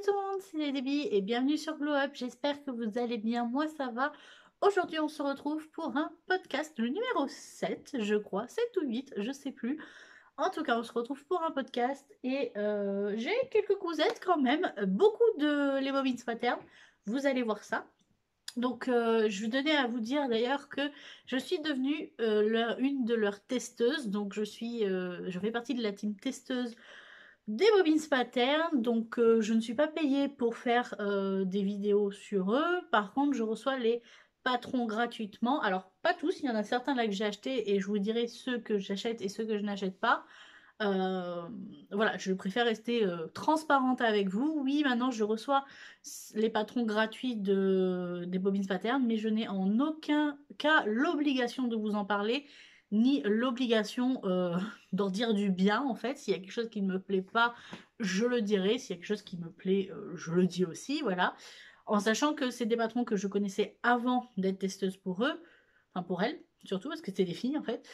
tout le monde, c'est les Déby et bienvenue sur Glow Up. J'espère que vous allez bien. Moi, ça va. Aujourd'hui, on se retrouve pour un podcast, le numéro 7, je crois, 7 ou 8, je sais plus. En tout cas, on se retrouve pour un podcast et j'ai quelques cousettes quand même, beaucoup de les bobines patterns. Vous allez voir ça. Donc, je tenais à vous dire d'ailleurs que je suis devenue une de leurs testeuses. Donc, je fais partie de la team testeuse des bobines patterns. Donc, je ne suis pas payée pour faire des vidéos sur eux. Par contre, je reçois les patrons gratuitement. Alors, pas tous, il y en a certains là que j'ai achetés et je vous dirai ceux que j'achète et ceux que je n'achète pas. Euh, voilà, je préfère rester transparente avec vous. Oui, maintenant je reçois les patrons gratuits des bobines patterns, mais je n'ai en aucun cas l'obligation de vous en parler, ni l'obligation d'en dire du bien en fait. S'il y a quelque chose qui ne me plaît pas, je le dirai. S'il y a quelque chose qui me plaît, je le dis aussi, voilà. En sachant que c'est des patrons que je connaissais avant d'être testeuse pour eux, enfin pour elles, surtout parce que c'est des filles en fait,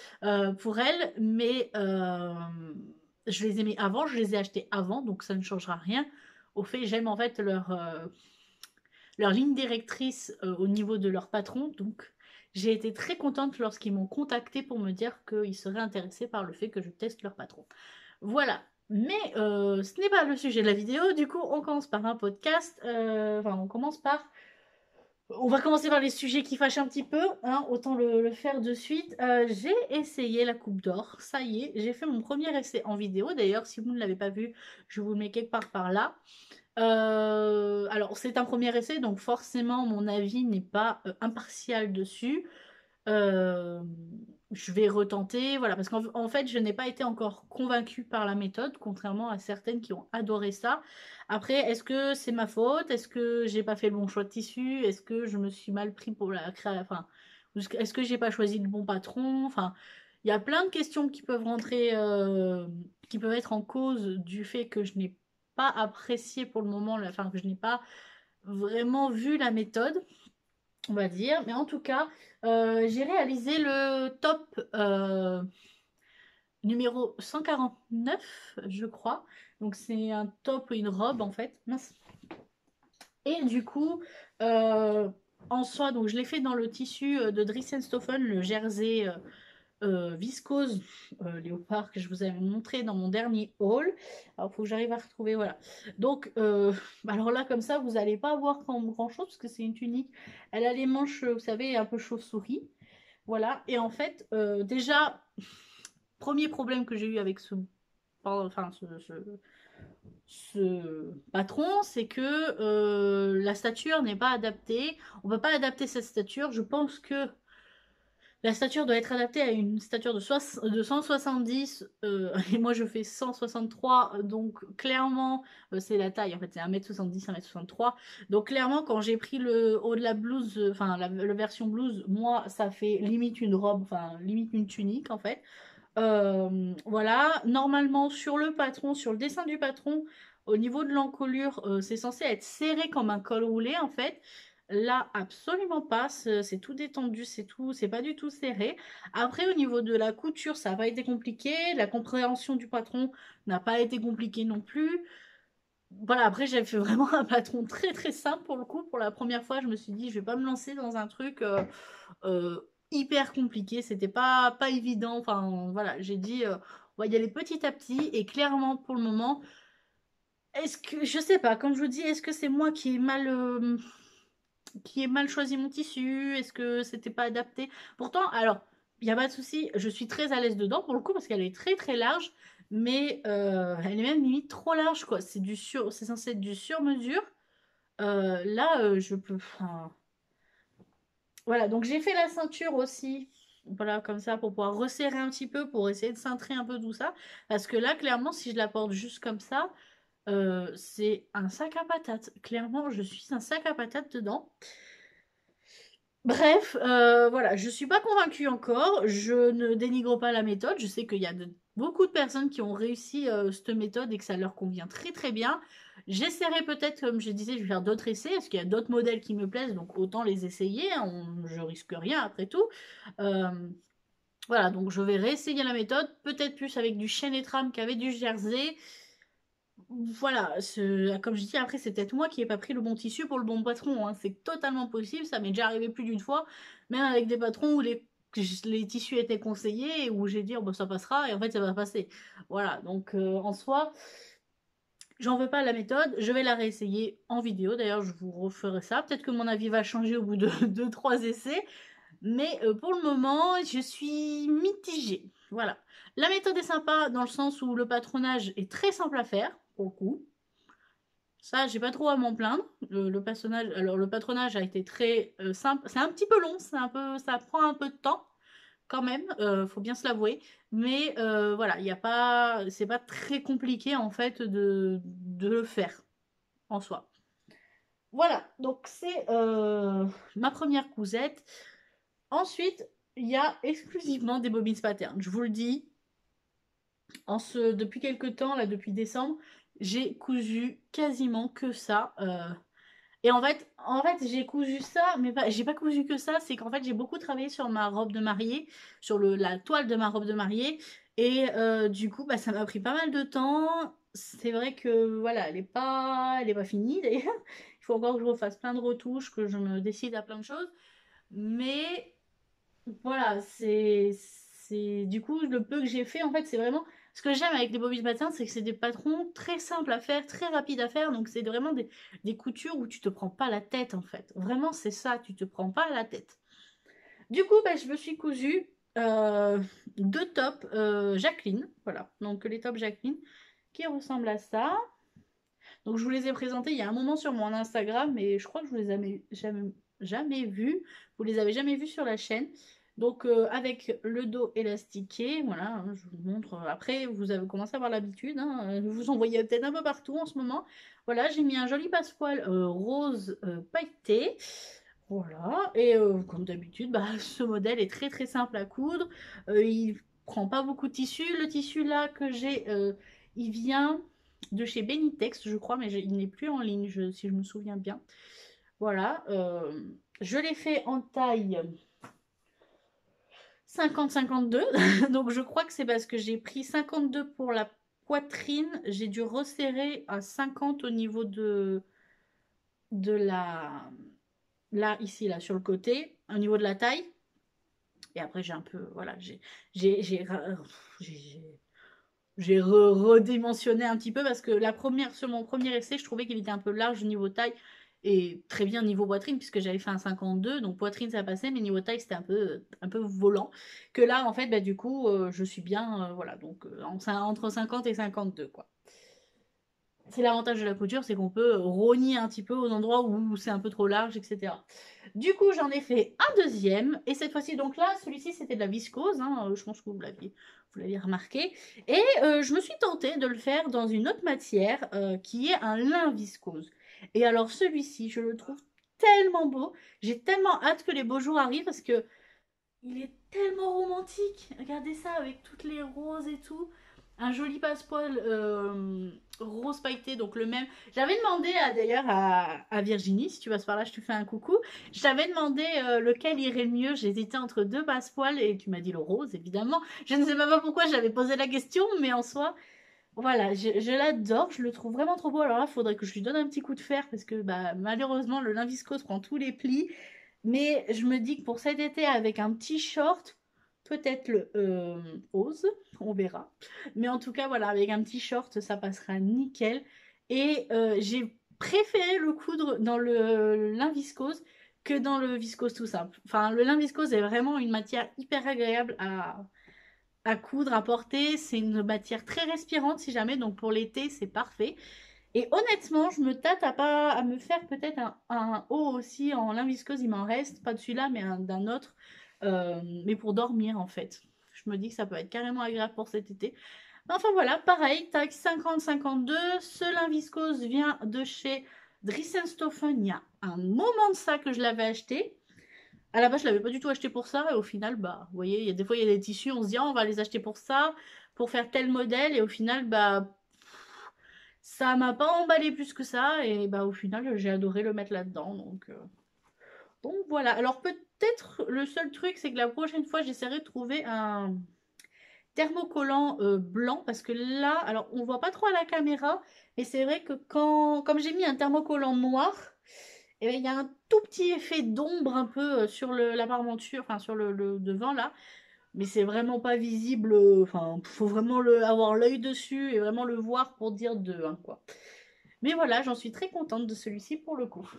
pour elles, mais je les ai mis avant, je les ai achetés avant, donc ça ne changera rien. Au fait, j'aime en fait leur ligne directrice au niveau de leur patron, donc j'ai été très contente lorsqu'ils m'ont contacté pour me dire qu'ils seraient intéressés par le fait que je teste leur patron. Voilà. Mais ce n'est pas le sujet de la vidéo, du coup on commence par un podcast, enfin on va commencer par les sujets qui fâchent un petit peu, hein, autant le faire de suite. J'ai essayé la Coupe d'Or, ça y est, j'ai fait mon premier essai en vidéo. D'ailleurs, si vous ne l'avez pas vu, je vous le mets quelque part par là. Alors, c'est un premier essai, donc forcément, mon avis n'est pas impartial dessus. Euh, je vais retenter, voilà, parce qu'en fait, je n'ai pas été encore convaincue par la méthode, contrairement à certaines qui ont adoré ça. Après, est-ce que c'est ma faute? Est-ce que j'ai pas fait le bon choix de tissu? Est-ce que je me suis mal pris pour la création? Enfin, est-ce que j'ai pas choisi le bon patron? Enfin, il y a plein de questions qui peuvent rentrer, qui peuvent être en cause du fait que je n'ai pas apprécié pour le moment, enfin, que je n'ai pas vraiment vu la méthode, on va dire. Mais en tout cas, j'ai réalisé le top numéro 149, je crois. Donc c'est un top, une robe en fait. Mince. Et du coup, euh, en soi, donc je l'ai fait dans le tissu de Dries & le jersey viscose léopard que je vous avais montré dans mon dernier haul. Alors, il faut que j'arrive à retrouver, voilà. Donc, alors là, comme ça, vous n'allez pas voir grand-chose parce que c'est une tunique. Elle a les manches, vous savez, un peu chauve-souris. Voilà. Et en fait, déjà, premier problème que j'ai eu avec ce patron, c'est que la stature n'est pas adaptée. On ne peut pas adapter cette stature. Je pense que la stature doit être adaptée à une stature de 170 et moi je fais 163, donc clairement c'est la taille, en fait c'est 1m70, 1m63. Donc clairement quand j'ai pris le haut de la blouse, enfin la version blouse, moi ça fait limite une robe, enfin limite une tunique en fait. Voilà, normalement sur le patron, sur le dessin du patron, au niveau de l'encolure, c'est censé être serré comme un col roulé en fait. Là, absolument pas, c'est tout détendu, c'est tout, c'est pas du tout serré. Après, au niveau de la couture, ça n'a pas été compliqué. La compréhension du patron n'a pas été compliquée non plus. Voilà, après, j'ai fait vraiment un patron très très simple pour le coup. Pour la première fois, je me suis dit, je vais pas me lancer dans un truc euh, hyper compliqué. C'était pas évident. Enfin, voilà, j'ai dit, on va y aller petit à petit. Et clairement, pour le moment, est-ce que, je sais pas, comme je vous dis, est-ce que c'est moi qui ai mal choisi mon tissu? Est-ce que c'était pas adapté? Pourtant, alors, il n'y a pas de souci, je suis très à l'aise dedans pour le coup parce qu'elle est très très large, mais elle est même limite trop large quoi. C'est censé être du sur-mesure. Là, je peux. Enfin, voilà, donc j'ai fait la ceinture aussi. Voilà, comme ça, pour pouvoir resserrer un petit peu, pour essayer de cintrer un peu tout ça. Parce que là, clairement, si je la porte juste comme ça, c'est un sac à patates. Clairement, je suis un sac à patates dedans. Bref, voilà, je suis pas convaincue encore. Je ne dénigre pas la méthode. Je sais qu'il y a beaucoup de personnes qui ont réussi cette méthode et que ça leur convient très très bien. J'essaierai peut-être, comme je disais, je vais faire d'autres essais, parce qu'il y a d'autres modèles qui me plaisent, donc autant les essayer, hein. Je risque rien après tout. Euh, voilà, donc je vais réessayer la méthode, peut-être plus avec du chêne et trame qu'avec du jersey. voilà, comme je dis, après, c'est peut-être moi qui n'ai pas pris le bon tissu pour le bon patron, hein. C'est totalement possible, ça m'est déjà arrivé plus d'une fois, même avec des patrons où les tissus étaient conseillés et où j'ai dit, oh, bah, ça passera, et en fait, ça va passer. Voilà, donc en soi, j'en veux pas la méthode, je vais la réessayer en vidéo, d'ailleurs, je vous referai ça. Peut-être que mon avis va changer au bout de 2-3 essais, mais pour le moment, je suis mitigée. Voilà. La méthode est sympa dans le sens où le patronage est très simple à faire, pour le coup. Ça, j'ai pas trop à m'en plaindre. Le patronage a été très simple. C'est un petit peu long, ça prend un peu de temps quand même, faut bien se l'avouer. Mais voilà, c'est pas très compliqué en fait de le faire en soi. Voilà, donc c'est ma première cousette. Ensuite, il y a exclusivement des bobines pattern. Je vous le dis, depuis quelques temps, là, depuis décembre, j'ai cousu quasiment que ça. Et en fait, j'ai cousu ça, mais j'ai pas cousu que ça, c'est qu'en fait, j'ai beaucoup travaillé sur ma robe de mariée, sur la toile de ma robe de mariée, et du coup, bah, ça m'a pris pas mal de temps. C'est vrai que, voilà, elle est pas finie, d'ailleurs. Il faut encore que je refasse plein de retouches, que je me décide à plein de choses. Mais voilà, du coup, le peu que j'ai fait, en fait, c'est vraiment. Ce que j'aime avec les bobines patins, c'est que c'est des patrons très simples à faire, très rapides à faire. Donc, c'est vraiment des coutures où tu te prends pas la tête, en fait. Vraiment, c'est ça, tu te prends pas la tête. Du coup, bah, je me suis cousu euh, deux tops Jacqueline. Voilà, donc les tops Jacqueline qui ressemblent à ça. Donc, je vous les ai présentés il y a un moment sur mon Instagram, mais je crois que je vous les ai jamais vus. Vous les avez jamais vus sur la chaîne. Donc, avec le dos élastiqué, voilà, hein, je vous montre. Après, vous avez commencé à avoir l'habitude, hein, vous en voyez peut-être un peu partout en ce moment. Voilà, j'ai mis un joli passepoil rose pailleté. Voilà, et comme d'habitude, bah, ce modèle est très très simple à coudre. Il prend pas beaucoup de tissu. Le tissu là que j'ai, il vient de chez Benitex, je crois, mais il n'est plus en ligne, si je me souviens bien. Voilà, je l'ai fait en taille 50-52, donc je crois que c'est parce que j'ai pris 52 pour la poitrine, j'ai dû resserrer à 50 au niveau de la... Là, ici, là, sur le côté, au niveau de la taille. Et après, j'ai un peu... Voilà, j'ai, j'ai, j'ai- redimensionné un petit peu parce que sur mon premier essai, je trouvais qu'il était un peu large au niveau taille et très bien niveau poitrine puisque j'avais fait un 52, donc poitrine ça passait, mais niveau taille c'était un peu volant. Que là, en fait, bah, du coup, je suis bien, voilà, donc entre 50 et 52, quoi. C'est l'avantage de la couture, c'est qu'on peut rogner un petit peu aux endroits où c'est un peu trop large, etc. Du coup, j'en ai fait un deuxième, et cette fois-ci, donc là, celui-ci, c'était de la viscose, hein, je pense que vous l'aviez remarqué, et je me suis tentée de le faire dans une autre matière, qui est un lin viscose. Et alors, celui-ci, je le trouve tellement beau, j'ai tellement hâte que les beaux jours arrivent, parce que il est tellement romantique. Regardez ça avec toutes les roses et tout. Un joli passepoil rose pailleté, donc le même. J'avais demandé d'ailleurs à Virginie, si tu passes par là, je te fais un coucou. Je t'avais demandé lequel irait le mieux. J'hésitais entre deux passepoils et tu m'as dit le rose, évidemment. Je ne sais même pas pourquoi j'avais posé la question, mais en soi, voilà, je l'adore. Je le trouve vraiment trop beau. Alors là, il faudrait que je lui donne un petit coup de fer parce que bah, malheureusement, le lin viscose prend tous les plis. Mais je me dis que pour cet été, avec un petit short, peut-être le ose, on verra. Mais en tout cas, voilà, avec un petit short, ça passera nickel. Et j'ai préféré le coudre dans le lin viscose que dans le viscose tout simple. Enfin, le lin viscose est vraiment une matière hyper agréable à coudre, à porter. C'est une matière très respirante si jamais, donc pour l'été, c'est parfait. Et honnêtement, je me tâte à me faire peut-être un haut aussi en lin viscose, il m'en reste, pas de celui-là, mais d'un autre, mais pour dormir en fait. Je me dis que ça peut être carrément agréable pour cet été. Enfin voilà, pareil, taille 50-52, ce lin viscose vient de chez Drissenstoffen, il y a un moment de ça que je l'avais acheté. À la base, je l'avais pas du tout acheté pour ça, et au final, bah, vous voyez, des fois, il y a des tissus, on se dit, ah, on va les acheter pour ça, pour faire tel modèle, et au final, bah, ça m'a pas emballé plus que ça, et bah, au final, j'ai adoré le mettre là-dedans, donc voilà. Alors, peut-être, le seul truc, c'est que la prochaine fois, j'essaierai de trouver thermocollant blanc parce que là, alors on voit pas trop à la caméra, mais c'est vrai que comme j'ai mis un thermocollant noir, et il y a un tout petit effet d'ombre un peu sur la parmenture, enfin sur le devant là, mais c'est vraiment pas visible. Enfin, faut vraiment avoir l'œil dessus et vraiment le voir pour dire deux, hein, quoi. Mais voilà, j'en suis très contente de celui-ci pour le coup.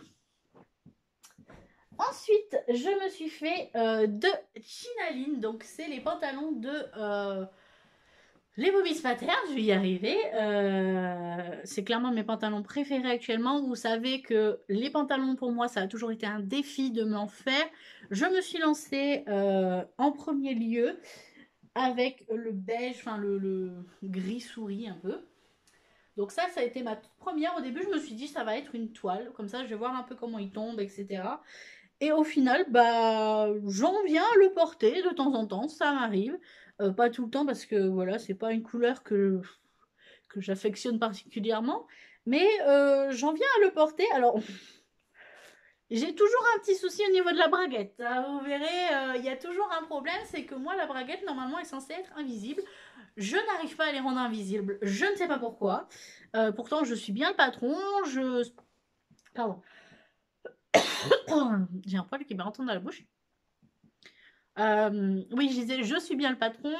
Ensuite, je me suis fait de Chinaline, donc c'est les pantalons de les Bobby Pattern, je vais y arriver. C'est clairement mes pantalons préférés actuellement. Vous savez que les pantalons pour moi, ça a toujours été un défi de m'en faire. Je me suis lancée en premier lieu avec le beige, enfin le gris souris un peu. Donc ça a été ma toute première. Au début, je me suis dit ça va être une toile, comme ça je vais voir un peu comment il tombe, etc. Et au final, bah, j'en viens à le porter de temps en temps, ça m'arrive. Pas tout le temps parce que voilà, c'est pas une couleur que j'affectionne particulièrement. Mais j'en viens à le porter. Alors, j'ai toujours un petit souci au niveau de la braguette, hein. Vous verrez, il y a toujours un problème, c'est que moi, la braguette, normalement, est censée être invisible. Je n'arrive pas à les rendre invisibles. Je ne sais pas pourquoi. Pourtant, je suis bien le patron. Pardon. J'ai un poil qui me rentre dans la bouche. Oui, je disais, je suis bien le patron.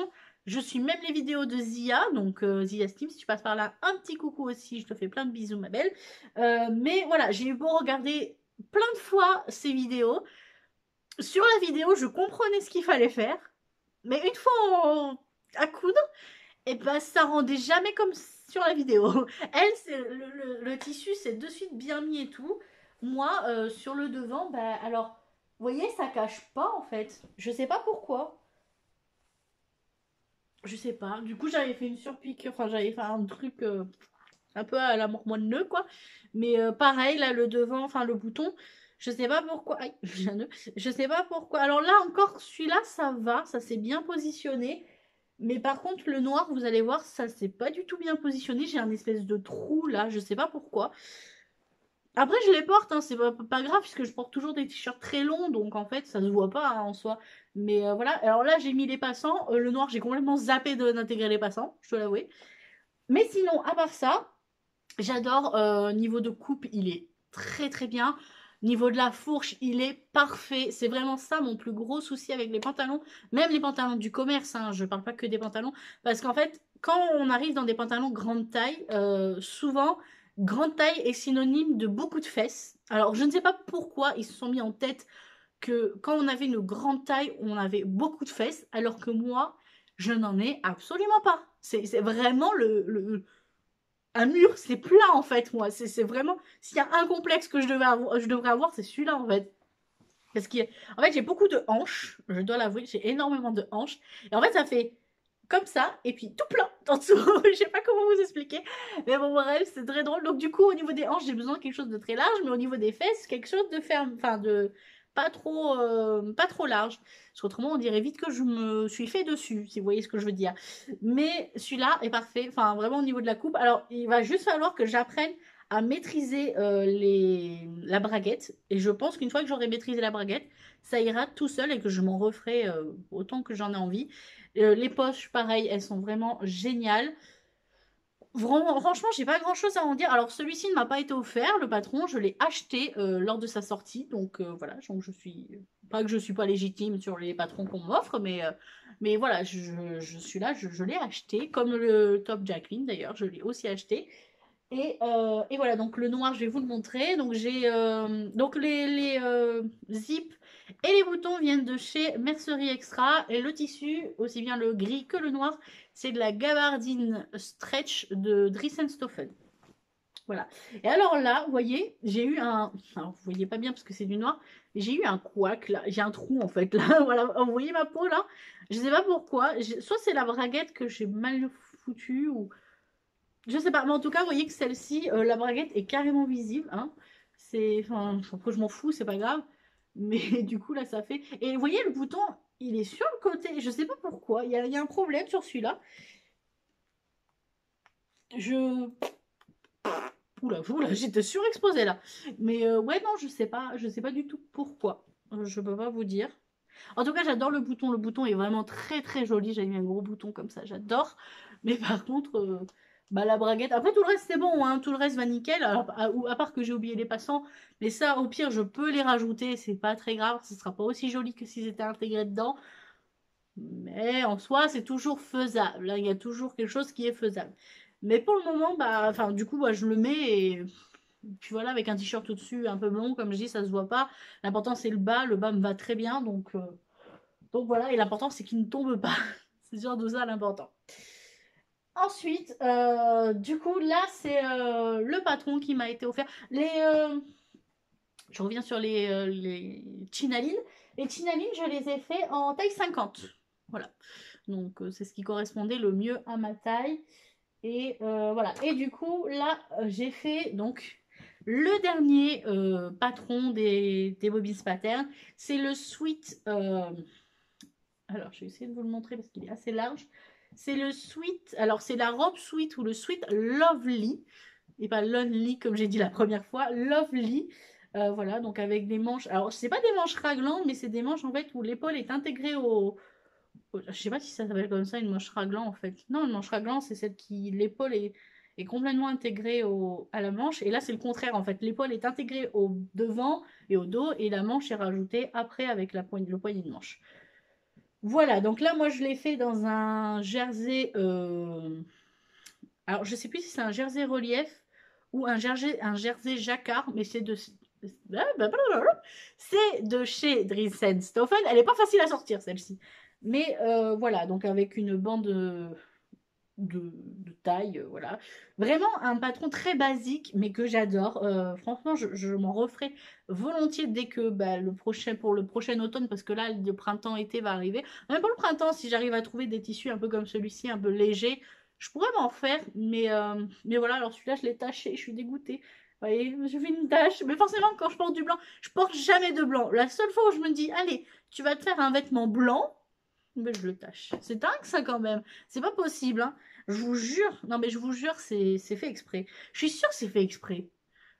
Je suis même les vidéos de Zia, donc Zia Steam, si tu passes par là, un petit coucou aussi, je te fais plein de bisous, ma belle. Mais voilà, j'ai eu beau regarder plein de fois ces vidéos. Sur la vidéo, je comprenais ce qu'il fallait faire, mais une fois à coudre, et ben ça rendait jamais comme sur la vidéo. Elle, le tissu, c'est de suite bien mis et tout. Moi, sur le devant, bah alors, vous voyez, ça cache pas en fait. Je sais pas pourquoi. Je sais pas. Du coup, j'avais fait une surpiqûre. Enfin, j'avais fait un truc un peu à la mormoine nœud, quoi. Mais pareil, là, le devant, enfin, le bouton, je sais pas pourquoi. Aïe, j'ai un nœud. Je sais pas pourquoi. Alors là, encore, celui-là, ça va. Ça s'est bien positionné. Mais par contre, le noir, vous allez voir, ça s'est pas du tout bien positionné. J'ai un espèce de trou là. Je sais pas pourquoi. Après, je les porte, hein, c'est pas grave, puisque je porte toujours des t-shirts très longs, donc en fait, ça se voit pas hein, en soi. Mais voilà, alors là, j'ai mis les passants. Le noir, j'ai complètement zappé d'intégrer les passants, je dois l'avouer. Mais sinon, à part ça, j'adore. Niveau de coupe, il est très très bien. Niveau de la fourche, il est parfait. C'est vraiment ça mon plus gros souci avec les pantalons. Même les pantalons du commerce, hein, je parle pas que des pantalons. Parce qu'en fait, quand on arrive dans des pantalons grande taille, souvent, grande taille est synonyme de beaucoup de fesses. Alors, je ne sais pas pourquoi ils se sont mis en tête que quand on avait une grande taille, on avait beaucoup de fesses, alors que moi, je n'en ai absolument pas. C'est vraiment un mur, c'est plat en fait, moi. C'est vraiment. S'il y a un complexe que je devrais avoir, c'est celui-là en fait. Parce qu'en fait, j'ai beaucoup de hanches, je dois l'avouer, j'ai énormément de hanches. Et en fait, ça fait comme ça, et puis tout plein en dessous. Je sais pas comment vous expliquer. Mais bon, bref, c'est très drôle. Donc, du coup, au niveau des hanches, j'ai besoin de quelque chose de très large, mais au niveau des fesses, quelque chose de ferme. Enfin, de. Pas trop large. Parce qu'autrement, on dirait vite que je me suis fait dessus, si vous voyez ce que je veux dire. Mais celui-là est parfait. Enfin, vraiment au niveau de la coupe. Alors, il va juste falloir que j'apprenne à maîtriser la braguette. Et je pense qu'une fois que j'aurai maîtrisé la braguette, ça ira tout seul et que je m'en referai autant que j'en ai envie. Les poches, pareil, elles sont vraiment géniales. Franchement, j'ai pas grand chose à en dire. Alors, celui-ci ne m'a pas été offert, le patron, je l'ai acheté lors de sa sortie. Donc voilà, donc je suis. Pas que je suis pas légitime sur les patrons qu'on m'offre, mais voilà, je suis là, je l'ai acheté. Comme le top Jacqueline d'ailleurs, je l'ai aussi acheté. Et voilà, donc le noir, je vais vous le montrer. Donc j'ai donc les zips et les boutons viennent de chez Mercerie Extra. Et le tissu, aussi bien le gris que le noir, c'est de la gabardine stretch de Dressenstoffen. Voilà. Et alors là, vous voyez, j'ai eu un. Alors, vous voyez pas bien parce que c'est du noir, mais j'ai eu un couac là. J'ai un trou en fait là. Voilà, vous voyez ma peau là. Je sais pas pourquoi. Soit c'est la braguette que j'ai mal foutue ou je sais pas, mais en tout cas, vous voyez que celle-ci, la braguette est carrément visible. Hein. C'est, enfin, après, je m'en fous, c'est pas grave. Mais du coup, là, ça fait. Et vous voyez, le bouton, il est sur le côté. Je sais pas pourquoi. Il y a un problème sur celui-là. Je. Oula, j'étais surexposée là. Mais ouais, non, je sais pas du tout pourquoi. Je peux pas vous dire. En tout cas, j'adore le bouton. Le bouton est vraiment très très joli. J'ai mis un gros bouton comme ça, j'adore. Mais par contre, bah, la braguette... Après, tout le reste, c'est bon, hein. Tout le reste va nickel. Alors, à part que j'ai oublié les passants. Mais ça, au pire, je peux les rajouter. C'est pas très grave. Ce sera pas aussi joli que s'ils étaient intégrés dedans. Mais en soi, c'est toujours faisable, hein. Il y a toujours quelque chose qui est faisable. Mais pour le moment, bah, enfin, du coup, bah, je le mets et puis voilà, avec un t-shirt au-dessus un peu blond, comme je dis, ça se voit pas. L'important, c'est le bas. Le bas me va très bien. Donc voilà, et l'important, c'est qu'il ne tombe pas. C'est surtout ça l'important. Ensuite, du coup, là, c'est le patron qui m'a été offert. Je reviens sur les chinalines. Les chinalines, je les ai fait en taille 50. Voilà. Donc, c'est ce qui correspondait le mieux à ma taille. Et voilà. Et du coup, là, j'ai fait donc le dernier patron des Bobby's Pattern. C'est le Sweet. Alors, je vais essayer de vous le montrer parce qu'il est assez large. C'est le Sweet. Alors, c'est la robe Sweet ou le Sweet Lovely. Et pas Lonely comme j'ai dit la première fois. Lovely. Voilà, donc avec des manches. Alors, c'est pas des manches raglantes, mais c'est des manches en fait où l'épaule est intégrée je sais pas si ça s'appelle comme ça, une manche raglan en fait. Non, une manche raglan, c'est celle qui. L'épaule est complètement intégrée à la manche. Et là, c'est le contraire en fait. L'épaule est intégrée au devant et au dos, et la manche est rajoutée après avec le poignet de manche. Voilà, donc là, moi, je l'ai fait dans un jersey. Alors, je sais plus si c'est un jersey relief ou un jersey jacquard, mais c'est de. C'est de chez Dries Stoffen. Elle n'est pas facile à sortir, celle-ci. Mais voilà, donc avec une bande de taille, voilà. Vraiment un patron très basique, mais que j'adore. Franchement, je m'en referai volontiers dès que bah, pour le prochain automne, parce que là, le printemps-été va arriver. Même pour le printemps, si j'arrive à trouver des tissus un peu comme celui-ci, un peu léger, je pourrais m'en faire. Mais voilà, alors celui-là, je l'ai taché, je suis dégoûtée. Vous voyez, j'ai fait une tache. Mais forcément, quand je porte du blanc, je porte jamais de blanc. La seule fois où je me dis, allez, tu vas te faire un vêtement blanc, mais je le tâche. C'est dingue ça quand même. C'est pas possible, hein. Je vous jure. Non mais je vous jure, c'est fait exprès. Je suis sûre que c'est fait exprès.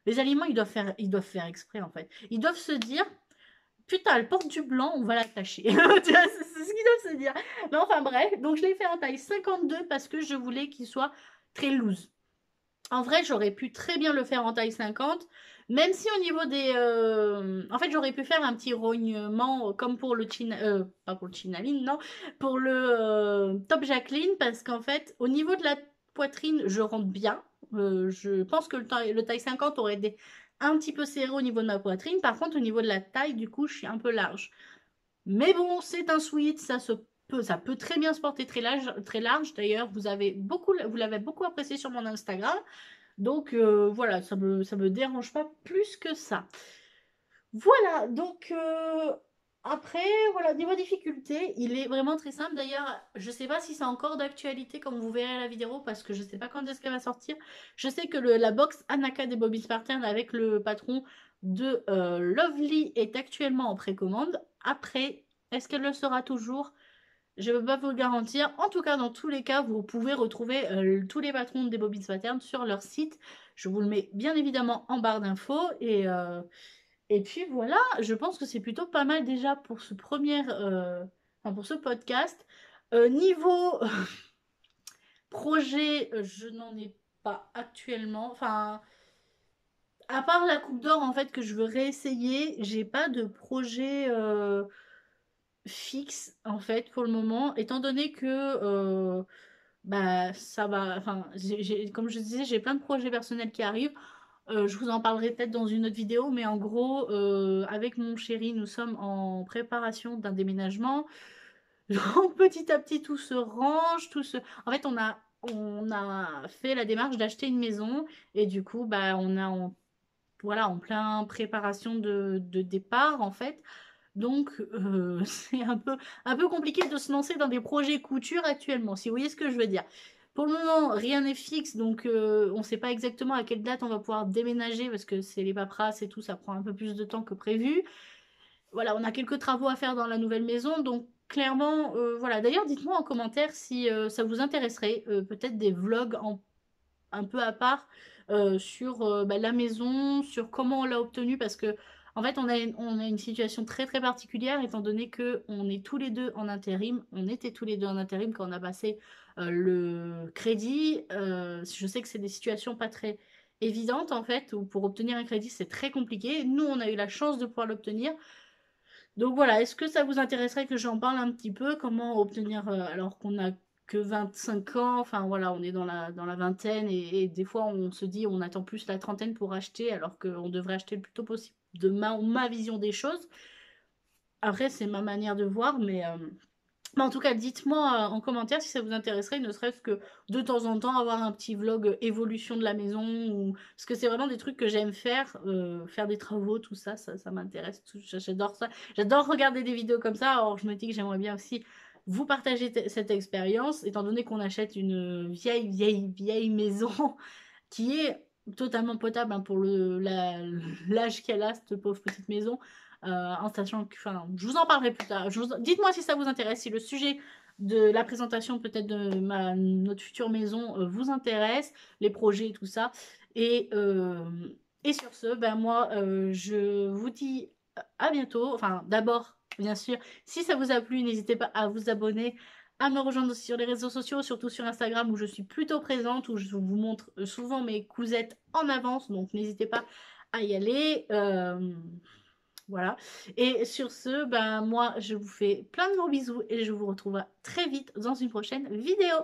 Les aliments, ils doivent faire exprès en fait. Ils doivent se dire, putain, elle porte du blanc, on va la tâcher. Tu vois, c'est ce qu'ils doivent se dire. Mais enfin bref, donc je l'ai fait en taille 52 parce que je voulais qu'il soit très loose. En vrai, j'aurais pu très bien le faire en taille 50, même si au niveau des... En fait, j'aurais pu faire un petit rognement comme pour le pas pour le chinaline, non, pour le top Jacqueline, parce qu'en fait, au niveau de la poitrine, je rentre bien. Je pense que le taille 50 aurait été un petit peu serré au niveau de ma poitrine. Par contre, au niveau de la taille, du coup, je suis un peu large. Mais bon, c'est un sweat, ça peut très bien se porter très large, très large. D'ailleurs, vous l'avez beaucoup apprécié sur mon Instagram. Donc voilà, ça me dérange pas plus que ça. Voilà, donc après, voilà, niveau difficulté, il est vraiment très simple. D'ailleurs, je sais pas si c'est encore d'actualité comme vous verrez à la vidéo parce que je sais pas quand est-ce qu'elle va sortir. Je sais que la box Anaka des Bobby Spartan avec le patron de Lovely est actuellement en précommande. Après, est-ce qu'elle le sera toujours? Je ne peux pas vous le garantir. En tout cas, dans tous les cas, vous pouvez retrouver tous les patrons des Bobby Pattern sur leur site. Je vous le mets bien évidemment en barre d'infos. Et puis voilà, je pense que c'est plutôt pas mal déjà pour enfin, pour ce podcast. Niveau projet, je n'en ai pas actuellement. Enfin, à part la Coupe d'Or en fait que je veux réessayer, j'ai pas de projet fixe en fait pour le moment, étant donné que bah ça va, enfin comme je disais, j'ai plein de projets personnels qui arrivent. Je vous en parlerai peut-être dans une autre vidéo, mais en gros, avec mon chéri, nous sommes en préparation d'un déménagement. Donc petit à petit, tout se range, En fait, on a fait la démarche d'acheter une maison et du coup, bah, voilà, en plein préparation de départ, en fait. Donc, c'est un peu compliqué de se lancer dans des projets couture actuellement, si vous voyez ce que je veux dire. Pour le moment, rien n'est fixe, donc on ne sait pas exactement à quelle date on va pouvoir déménager parce que c'est les paperasses et tout, ça prend un peu plus de temps que prévu. Voilà, on a quelques travaux à faire dans la nouvelle maison, donc clairement, voilà. D'ailleurs, dites-moi en commentaire si ça vous intéresserait, peut-être des vlogs un peu à part sur bah, la maison, sur comment on l'a obtenue, parce que En fait, on a une situation très très particulière étant donné que on est tous les deux en intérim. On était tous les deux en intérim quand on a passé le crédit. Je sais que c'est des situations pas très évidentes en fait, où pour obtenir un crédit c'est très compliqué. Nous, on a eu la chance de pouvoir l'obtenir. Donc voilà, est-ce que ça vous intéresserait que j'en parle un petit peu? Comment obtenir, alors qu'on a que 25 ans, enfin voilà, on est dans la vingtaine et des fois on se dit on attend plus la trentaine pour acheter alors qu'on devrait acheter le plus tôt possible de ma vision des choses. Après, c'est ma manière de voir, mais en tout cas, dites-moi en commentaire si ça vous intéresserait, ne serait-ce que de temps en temps avoir un petit vlog évolution de la maison, ou... parce que c'est vraiment des trucs que j'aime faire, faire des travaux, tout ça, ça m'intéresse, j'adore ça. J'adore regarder des vidéos comme ça, alors je me dis que j'aimerais bien aussi vous partager cette expérience, étant donné qu'on achète une vieille maison qui est totalement potable hein, pour l'âge qu'elle a, cette pauvre petite maison. En sachant que, enfin, je vous en parlerai plus tard. Dites-moi si ça vous intéresse, si le sujet de la présentation peut-être de notre future maison vous intéresse, les projets et tout ça. Et, euh, et sur ce, ben moi, je vous dis à bientôt. Enfin, d'abord, bien sûr, si ça vous a plu, n'hésitez pas à vous abonner, à me rejoindre sur les réseaux sociaux, surtout sur Instagram où je suis plutôt présente, où je vous montre souvent mes cousettes en avance, donc n'hésitez pas à y aller. Voilà. Et sur ce, ben moi, je vous fais plein de gros bisous et je vous retrouve très vite dans une prochaine vidéo.